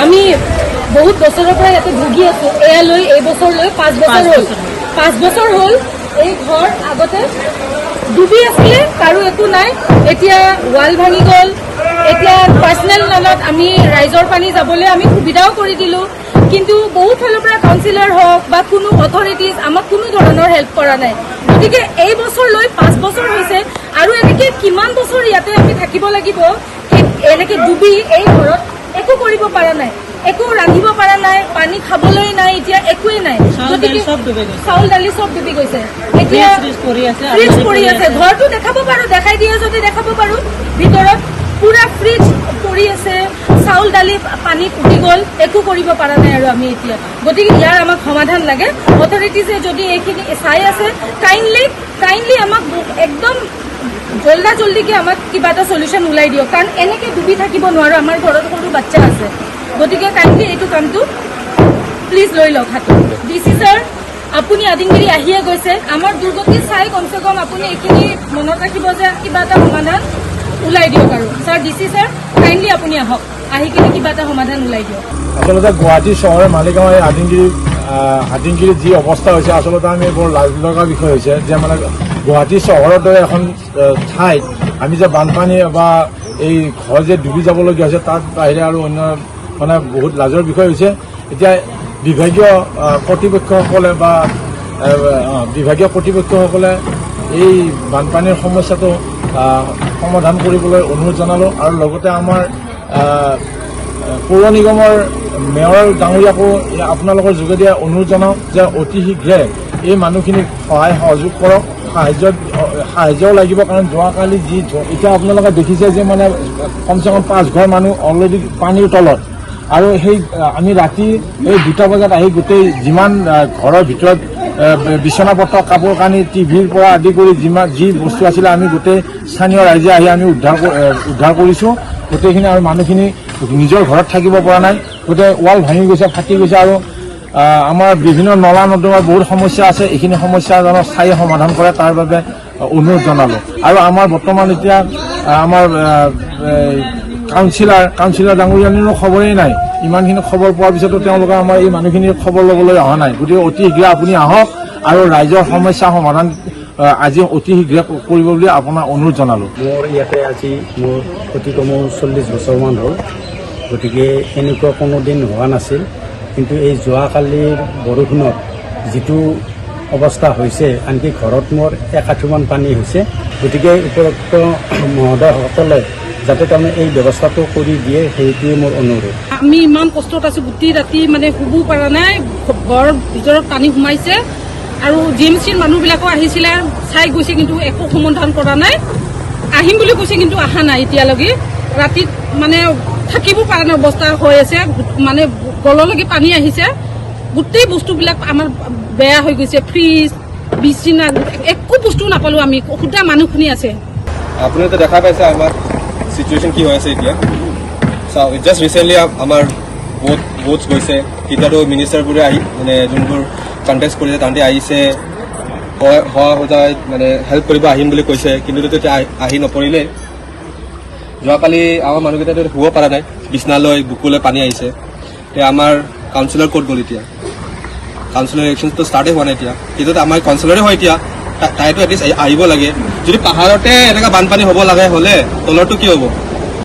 আমি বহুত বছৰৰ পৰা ইয়াতে ভুগি আছো। এয়ালৈ এই বছৰলৈ 5 বছৰ হ'ল। 5 বছৰ হ'ল এই ঘৰ আগতে ডুবি আছিলে, কাৰো একো নাই। এতিয়া ৱাল ভাঙি গ'ল। এতিয়া পাৰ্চনেল নলত আমি ৰাইজৰ পানী যাবলৈ আমি সুবিধাও কৰি দিলো, কিন্তু বহুত ফালৰ পৰা কাউন্সিলৰ হওক বা কোনো অথৰিটিজ আমাক কোনো ধৰণৰ হেল্প কৰা নাই। গতিকে এই বছৰলৈ 5 বছৰ হৈছে আৰু এনেকে কিমান বছৰ ইয়াতে আমি থাকিব লাগিব? এনেকে ডুবি এই ঘৰত একো কৰিব পৰা নাই, একো ৰান্ধিব পৰা নাই, পানী খাবলৈ নাই, এতিয়া একোৱেই নাই। গতিকে চাউল দালি চব ডুবি গৈছে। এতিয়া ফ্ৰিজ পৰি আছে। ঘৰটো দেখাব পাৰো, দেখাই দিয়ে যদি দেখাব পাৰো। ভিতৰত পুৰা ফ্ৰিজ পৰি আছে, চাউল দালি পানী উঠি গ'ল, একো কৰিব পৰা নাই আৰু আমি এতিয়া। গতিকে ইয়াৰ আমাক সমাধান লাগে। অথৰিটিজে যদি এইখিনি চাই আছে, কাইণ্ডলি আমাক একদম জল্দিকে আমাক কিবা এটা সলিউশ্যন ওলাই দিয়ক, কাৰণ এনেকে ডুবি থাকিব নোৱাৰো। আমাৰ ঘৰত সৰু বাচ্চা আছে। গতিকে কাইণ্ডলি এইটো কামটো প্লিজ লৈ লওক হাতত। ডিচি ছাৰ, আপুনি আদিনগিৰি আহিয়ে গৈছে। আমাৰ দুৰ্গতি চাই কমচে কম আপুনি এইখিনি মনত ৰাখিব যে কিবা এটা সমাধান ওলাই দিয়ক। আৰু ছাৰ, ডিচি ছাৰ, কাইণ্ডলি আপুনি আহক, আহি কিনে কিবা এটা সমাধান ওলাই দিয়ক। আচলতে গুৱাহাটী চহৰৰ মালিগাঁও আদিনগিৰিত যি অৱস্থা হৈছে, আচলতে আমি বৰ লাজ লগা বিষয় হৈছে যে মানে গুৱাহাটী চহৰৰ দৰে এখন ঠাইত আমি যে বানপানী বা এই ঘৰ যে ডুবি যাবলগীয়া হৈছে, তাত বাহিৰে আৰু অন্য মানে বহুত লাজৰ বিষয় হৈছে। এতিয়া বিভাগীয় কৰ্তৃপক্ষসকলে এই বানপানীৰ সমস্যাটো সমাধান কৰিবলৈ অনুৰোধ জনালোঁ। আৰু লগতে আমাৰ পৌৰ নিগমৰ মেয়ৰ ডাঙৰীয়াকো আপোনালোকৰ যোগেদি অনুৰোধ জনাওঁ যে অতি শীঘ্ৰে এই মানুহখিনিক সহায় সহযোগ কৰক। সাহায্যও লাগিব, কাৰণ যোৱাকালি এতিয়া আপোনালোকে দেখিছে যে মানে কমচে কম 5 ঘৰ মানুহ অলৰেডি পানীৰ তলত। আৰু সেই আমি ৰাতি এই 2টা বজাত আহি গোটেই যিমান ঘৰৰ ভিতৰত বিচনা পত্ৰ, কাপোৰ কানি, টিভিৰ পৰা আদি কৰি যি বস্তু আছিলে আমি গোটেই স্থানীয় ৰাইজে আহি আমি উদ্ধাৰ কৰিছোঁ গোটেইখিনি। আৰু মানুহখিনি নিজৰ ঘৰত থাকিব পৰা নাই, গোটেই ৱাল ভাঙি গৈছে, ফাটি গৈছে। আৰু আমাৰ বিভিন্ন নলা নৰ্দমাৰ বহুত সমস্যা আছে। এইখিনি সমস্যা যেন স্থায়ী সমাধান কৰে তাৰ বাবে অনুৰোধ জনালোঁ। আৰু আমাৰ বৰ্তমান এতিয়া আমাৰ কাউন্সিলৰ ডাঙৰীয়ানীৰো খবৰেই নাই। ইমানখিনি খবৰ পোৱাৰ পিছতো তেওঁলোকে আমাৰ এই মানুহখিনিৰ খবৰ ল'বলৈ অহা নাই। গতিকে অতি শীঘ্ৰে আপুনি আহক আৰু ৰাইজৰ সমস্যা সমাধান আজি অতি শীঘ্ৰে কৰিব বুলি আপোনাক অনুৰোধ জনালোঁ। মোৰ ইয়াতে আজি মোৰ অতি কমেও 40 বছৰমান হ'ল। গতিকে এনেকুৱা কোনো দিন হোৱা নাছিল, কিন্তু এই যোৱাকালিৰ বৰষুণত যিটো অৱস্থা হৈছে, আনকি ঘৰত মোৰ 1 আঁঠুমান পানী হৈছে। গতিকে উপযুক্ত মহোদয়সকলে যাতে তাৰমানে এই ব্যৱস্থাটো কৰি দিয়ে, সেইটোৱে মোৰ অনুৰোধ। আমি ইমান কষ্টত আছো, গোটেই ৰাতি মানে শুব পৰা নাই, ঘৰৰ ভিতৰত পানী সোমাইছে। আৰু GMCৰ মানুহবিলাকো আহিছিলে, চাই গৈছে, কিন্তু একো সমাধান কৰা নাই। আহিম বুলি কৈছে, কিন্তু অহা নাই এতিয়ালৈকে। ৰাতিত মানে থাকিব পৰা নাই অৱস্থা হৈ আছে, মানে গললৈকে পানী আহিছে। গোটেই বস্তুবিলাক আমাৰ বেয়া হৈ গৈছে, ফ্ৰিজ, বিচনা, একো বস্তু নাপালো আমি। সুধা মানুহখিনি আছে। আপুনি তো দেখা পাইছে আমাৰ সিচুৱেশ্যন কি হৈ আছে এতিয়া। জাষ্ট ৰিচেণ্টলি আমাৰ ভোটছ গৈছে, তেতিয়াতো মিনিষ্টাৰবোৰে আহি মানে যোনবোৰ কণ্টেষ্ট কৰিছে তাহাঁতে আহিছে, মানে হেল্প কৰিব আহিম বুলি কৈছে, কিন্তু তেতিয়া আহি নপৰিলে। যোৱাকালি আমাৰ মানুহকেইটাতো শুব পৰা নাই, বিচনালৈ বুকুলৈ পানী আহিছে। এতিয়া আমাৰ কাউন্সিলৰ ক'ত গ'ল? এতিয়া কাউন্সিলৰ ইলেকশ্যনটো ষ্টাৰ্টেই হোৱা নাই এতিয়া, কিন্তু আমাৰ কাউন্সিলৰে হয় এতিয়া, তাইতো এটলিষ্ট আহিব লাগে। যদি পাহাৰতে এনেকুৱা বানপানী হ'ব লাগে হ'লে তলৰটো কি হ'ব?